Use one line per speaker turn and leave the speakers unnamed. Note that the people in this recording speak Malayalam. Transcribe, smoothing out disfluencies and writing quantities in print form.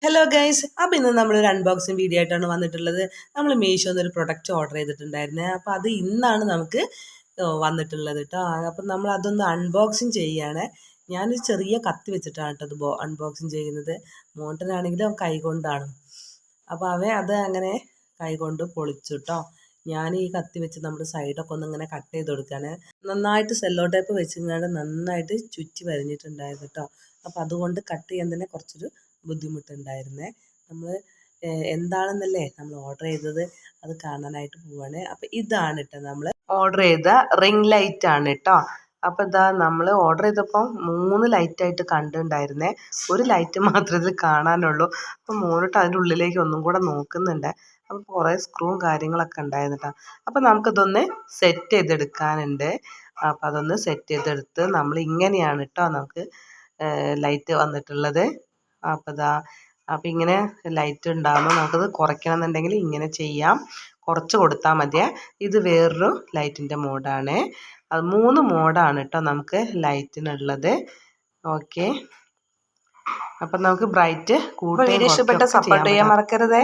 ഹലോ ഗൈസ്, അപ്പോൾ ഇന്ന് നമ്മളൊരു അൺബോക്സിങ് വീഡിയോ ആയിട്ടാണ് വന്നിട്ടുള്ളത്. നമ്മൾ മീഷോന്ന് ഒരു പ്രൊഡക്റ്റ് ഓർഡർ ചെയ്തിട്ടുണ്ടായിരുന്നേ. അപ്പോൾ അത് ഇന്നാണ് നമുക്ക് വന്നിട്ടുള്ളത് കേട്ടോ. അപ്പം നമ്മൾ അതൊന്ന് അൺബോക്സിങ് ചെയ്യുകയാണ്. ഞാനൊരു ചെറിയ കത്തി വെച്ചിട്ടാണ് കേട്ടോ അത് അൺബോക്സിങ് ചെയ്യുന്നത്. മോട്ടനാണെങ്കിലും കൈകൊണ്ടാണ്. അപ്പോൾ അത് അങ്ങനെ കൈകൊണ്ട് പൊളിച്ചു കേട്ടോ. ഞാൻ ഈ കത്തി വെച്ച് നമ്മുടെ സൈഡൊക്കെ ഒന്ന് ഇങ്ങനെ കട്ട് ചെയ്ത് കൊടുക്കുകയാണ്. നന്നായിട്ട് സെല്ലോ ടേപ്പ് വെച്ചിങ്ങാണ്ട് നന്നായിട്ട് ചുറ്റി വരഞ്ഞിട്ടുണ്ടായിരുന്നു കേട്ടോ. അപ്പോൾ അതുകൊണ്ട് കട്ട് ചെയ്യാൻ തന്നെ കുറച്ചൊരു ബുദ്ധിമുട്ടുണ്ടായിരുന്നേ. നമ്മൾ എന്താണെന്നല്ലേ നമ്മൾ ഓർഡർ ചെയ്തത്, അത് കാണാനായിട്ട് പോവാണ്. അപ്പോൾ ഇതാണ് കേട്ടോ നമ്മൾ ഓർഡർ ചെയ്ത റിംഗ് ലൈറ്റ് ആണ് കേട്ടോ. അപ്പോൾ ഇതാ നമ്മൾ ഓർഡർ ചെയ്തപ്പോൾ 3 ലൈറ്റായിട്ട് കണ്ടിട്ടുണ്ടായിരുന്നേ. ഒരു ലൈറ്റ് മാത്രമേ ഇതിൽ കാണാനുള്ളൂ. അപ്പോൾ മോനിട്ട് അതിൻ്റെ ഉള്ളിലേക്ക് ഒന്നും കൂടെ നോക്കുന്നുണ്ട്. അപ്പോൾ കുറേ സ്ക്രൂവും കാര്യങ്ങളൊക്കെ ഉണ്ടായിരുന്നു കേട്ടോ. അപ്പോൾ നമുക്കിതൊന്ന് സെറ്റ് ചെയ്തെടുക്കാനുണ്ട്. അപ്പോൾ അതൊന്ന് സെറ്റ് ചെയ്തെടുത്ത് നമ്മൾ ഇങ്ങനെയാണ് കേട്ടോ നമുക്ക് ലൈറ്റ് വന്നിട്ടുള്ളത്. അപ്പോൾ ഇങ്ങനെ ലൈറ്റ് ഉണ്ടാകുമ്പോൾ നമുക്കത് കുറയ്ക്കണം എന്നുണ്ടെങ്കിൽ ഇങ്ങനെ ചെയ്യാം. കുറച്ച് കൊടുത്താൽ മതിയേ. ഇത് വേറൊരു ലൈറ്റിൻ്റെ മോഡാണ്. അത് 3 മോഡാണ് കേട്ടോ നമുക്ക് ലൈറ്റിനുള്ളത്. ഓക്കെ, അപ്പം നമുക്ക് ബ്രൈറ്റ് കൂട്ടുകയും
സപ്പോർട്ട് ചെയ്യാൻ മറക്കരുതേ.